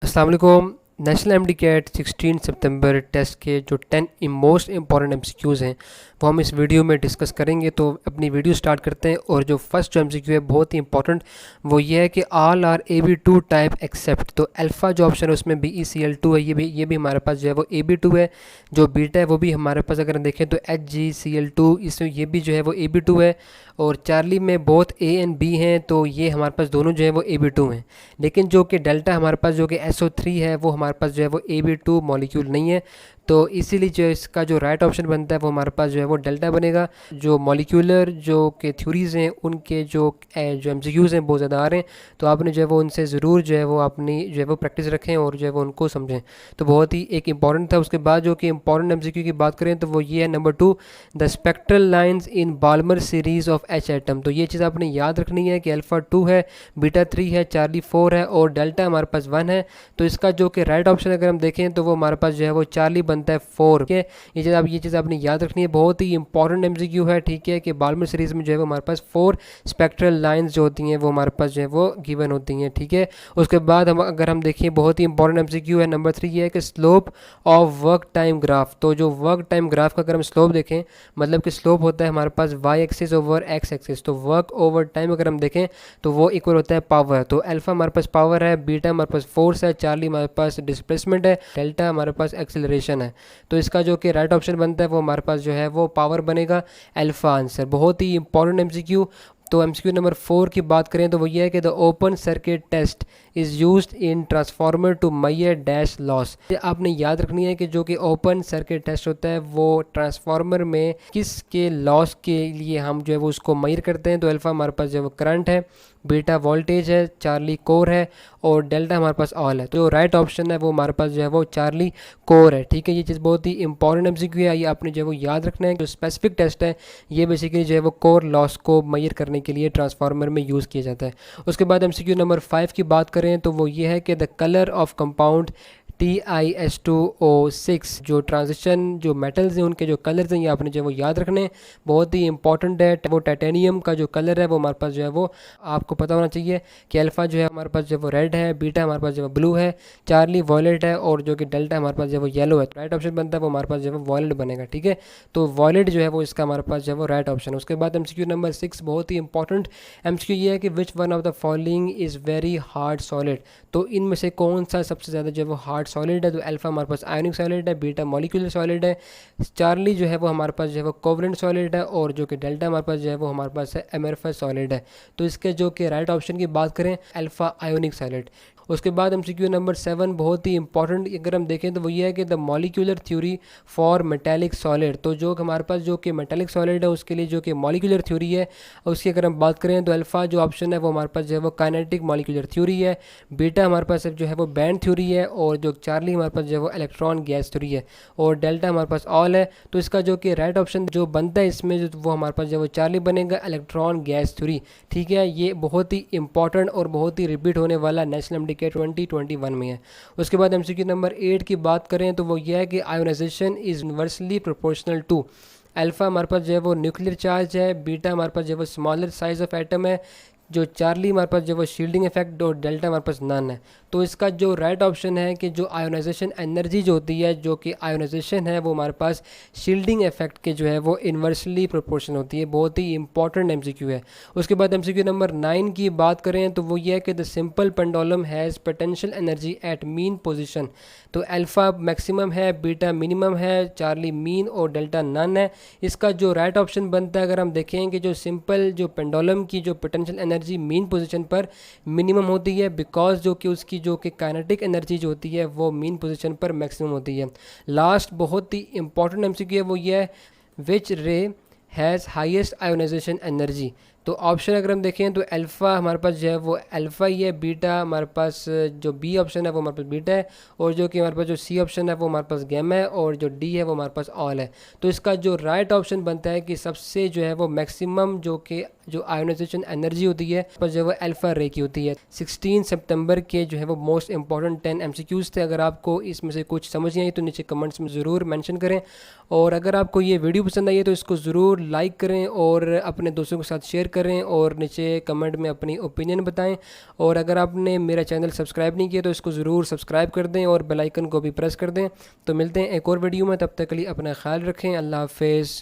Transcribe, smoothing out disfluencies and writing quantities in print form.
अस्सलाम वालेकुम। National MDCAT 16 सितंबर test के जो 10 मोस्ट इंपॉर्टेंट MCQs हैं वो हम इस वीडियो में डिस्कस करेंगे। तो अपनी वीडियो स्टार्ट करते हैं। और जो फर्स्ट जो MCQ है बहुत ही इंपॉर्टेंट, वो ये है कि all are AB2 type except. तो अल्फ़ा जो ऑप्शन है उसमें BeCl2 है, ये भी हमारे पास जो है वो AB2 है। जो बीटा है वो भी हमारे पास अगर हम देखें तो HgCl2, इसमें ये भी जो है वो AB2 है। और चार्ली में बहुत A एंड B हैं, तो ये हमारे पास दोनों जो है वो AB2 हैं। लेकिन जो कि डेल्टा हमारे पास जो कि SO3 है वो हमारे पास जो है वो AB2 मॉलिक्यूल नहीं है। तो इसीलिए जो इसका जो राइट ऑप्शन बनता है वो हमारे पास जो है वो डेल्टा बनेगा। जो मॉलिक्यूलर जो के थ्योरीज़ हैं उनके जो MCQs हैं बहुत ज़्यादा आ रहे हैं, तो आपने जो है वो उनसे ज़रूर जो है वो अपनी जो है वो प्रैक्टिस रखें और जो है वो उनको समझें। तो बहुत ही एक इंपॉर्टेंट था। उसके बाद जो कि इंपॉर्टेंट MCQ की बात करें तो वो ये है number 2, the spectral lines in Balmer series of H atom. तो ये चीज़ आपने याद रखनी है कि अल्फ़ा 2 है, बीटा 3 है, चार्ली 4 है और डेल्टा हमारे पास 1 है। तो इसका जो कि राइट ऑप्शन अगर हम देखें तो वो हमारे पास जो है वो चार्ली बनता है 4। ठीक है, ये चीज़ आपने याद रखनी है, बहुत ही इंपॉर्टेंट MCQ है। ठीक है, कि बाल्मर सीरीज़ में जो है वो हमारे पास 4 स्पेक्ट्रल लाइंस जो होती हैं वो हमारे पास जो है वो गिवन होती हैं। ठीक है, उसके बाद अगर हम देखें बहुत ही इंपॉर्टेंट MCQ है नंबर 3, ये है कि slope of work time graph. तो जो वर्क टाइम ग्राफ का अगर हम स्लोप देखें, मतलब कि स्लोप होता है हमारे पास y axis over x axis. तो वर्क ओवर टाइम अगर हम देखें तो वो इक्वल होता है पावर। तो अल्फा हमारे पास पावर है, बीटा हमारे पास फोर्स है, चार्ली हमारे पास डिस्प्लेसमेंट है, डेल्टा हमारे पास एक्सेलरेशन है। तो इसका जो कि राइट ऑप्शन बनता है वो हमारे पास जो है वो पावर बनेगा, अल्फा आंसर। बहुत ही इंपॉर्टेंट MCQ। तो MCQ नंबर 4 की बात करें तो वो ये है कि the open circuit test is used in transformer to measure dash loss. आपने याद रखनी है कि जो कि ओपन सर्किट टेस्ट होता है वो ट्रांसफार्मर में किसके लॉस के लिए हम जो है वो उसको मेजर करते हैं। तो अल्फ़ा हमारे पास जो है वो करंट है, बीटा वोल्टेज है, चार्ली कोर है और डेल्टा हमारे पास ऑल है। तो जो राइट ऑप्शन है वो हमारे पास जो है वो चार्ली कोर है। ठीक है, ये चीज़ बहुत ही इंपॉर्टेंट MCQ है, ये आपने जो है वो याद रखना है। जो स्पेसिफिक टेस्ट है ये बेसिकली जो है वो कोर लॉस को मेजर करने के लिए ट्रांसफार्मर में यूज़ किया जाता है। उसके बाद MCQ नंबर 5 की बात करें तो वो ये है कि the colour of compound TiS2O6। जो ट्रांजिशन जो मेटल्स हैं उनके जो कलर्स हैं ये आपने जो है वो याद रखने हैं, बहुत ही इंपॉर्टेंट है। वो टाइटेनियम का जो कलर है वो हमारे पास जो है वो आपको पता होना चाहिए कि अल्फ़ा जो है हमारे पास जो है वो रेड है, बीटा हमारे पास जो है ब्लू है, चार्ली वॉयलेट है और जो कि डेल्टा हमारे पास जो है वो येलो है। तो राइट ऑप्शन बनता है वो हमारे पास जो है वो वॉयलेट बनेगा। ठीक है, तो वॉयलेट जो है वो इसका हमारे पास जो है वो राइट ऑप्शन। उसके बाद MCQ नंबर 6 बहुत ही इंपॉर्टेंट MCQ ये है कि which one of the following is very hard solid. तो इनमें से कौन सा सबसे ज़्यादा जो है वो हार्ड सॉलिड है। तो अल्फ़ा हमारे पास आयोनिक सॉलिड है, बीटा मॉलिक्यूलर सॉलिड है, चार्ली जो है वो हमारे पास जो है वो कोवलेंट सॉलिड है और जो कि डेल्टा हमारे पास जो है वो हमारे पास है एमरफस सॉलिड है। तो इसके जो कि राइट ऑप्शन की बात करें अल्फ़ा आयोनिक सॉलिड। उसके बाद MCQ नंबर 7 बहुत ही इंपॉर्टेंट अगर हम देखें तो वो ये है कि the molecular theory for metallic solid. तो जो हमारे पास जो कि मेटेलिक सॉलिड है उसके लिए जो कि मॉलिक्यूलर थ्योरी है उसकी अगर हम बात करें तो अल्फ़ा जो ऑप्शन है वो हमारे पास जो है वो काइनेटिक मॉलिक्यूलर थ्योरी है, बीटा हमारे पास जो है वो बैंड थ्योरी है और जो चार्ली हमारे पास जो है वो इलेक्ट्रॉन गैस थ्योरी है और डेल्टा हमारे पास ऑल है। तो इसका जो कि राइट ऑप्शन जो बनता है इसमें जो वो हमारे पास जो है वो चार्ली बनेगा, इलेक्ट्रॉन गैस थ्योरी। ठीक है, ये बहुत ही इंपॉर्टेंट और बहुत ही रिपीट होने वाला नेशनल MDCAT 2021 में है। उसके बाद MCQ नंबर 8 की बात करें तो वो ये है कि ionisation is inversely proportional to. Alpha हमारे पास जो है वो न्यूक्लियर चार्ज है, बीटा हमारे पास जो है वो स्मॉलर साइज ऑफ एटम है, जो चार्ली हमारे पास जो वो शील्डिंग इफेक्ट और डेल्टा हमारे पास नन है। तो इसका जो राइट ऑप्शन है कि जो आयोनाइजेशन एनर्जी जो होती है, जो कि आयोनाइजेशन है वो हमारे पास शील्डिंग इफेक्ट के जो है वो इन्वर्सली प्रोपोर्शनल होती है। बहुत ही इंपॉर्टेंट MCQ है। उसके बाद MCQ नंबर 9 की बात करें तो वो ये है कि the simple pendulum has potential energy at mean position. तो अल्फ़ा मैक्सिमम है, बीटा मिनिमम है, चार्ली मीन और डेल्टा नन है। इसका जो राइट ऑप्शन बनता है अगर हम देखें कि जो सिंपल जो पेंडुलम की जो पोटेंशियल एनर्जी मीन पोजीशन पर मिनिमम होती है, बिकॉज जो कि उसकी जो कि काइनेटिक एनर्जी जो होती है वो मीन पोजीशन पर मैक्सिमम होती है। लास्ट बहुत ही इंपॉर्टेंट MCQ है वो ये है विच रे हैज़ हाईएस्ट आयोनाइजेशन एनर्जी। तो ऑप्शन अगर हम देखें तो अल्फ़ा हमारे पास जो है वो अल्फ़ा ही है, बीटा हमारे पास जो बी ऑप्शन है वो हमारे पास बीटा है और जो कि हमारे पास जो सी ऑप्शन है वो हमारे पास गैमा है और जो डी है वो हमारे पास ऑल है। तो इसका जो राइट ऑप्शन बनता है कि सबसे जो है वो मैक्सिमम जो कि जो आयोनाइजेशन एनर्जी होती है पर जो वो अल्फ़ा रे की होती है। 16 सितंबर के जो है वो मोस्ट इंपॉर्टेंट 10 MCQs थे। अगर आपको इसमें से कुछ समझ नहीं आई तो नीचे कमेंट्स में ज़रूर मेंशन करें और अगर आपको ये वीडियो पसंद आई है तो इसको ज़रूर लाइक करें और अपने दोस्तों के साथ शेयर करें और नीचे कमेंट में अपनी ओपिनियन बताएं। और अगर आपने मेरा चैनल सब्सक्राइब नहीं किया तो इसको ज़रूर सब्सक्राइब कर दें और बेल आइकन को भी प्रेस कर दें। तो मिलते हैं एक और वीडियो में, तब तक के लिए अपना ख्याल रखें। अल्लाह हाफिज़।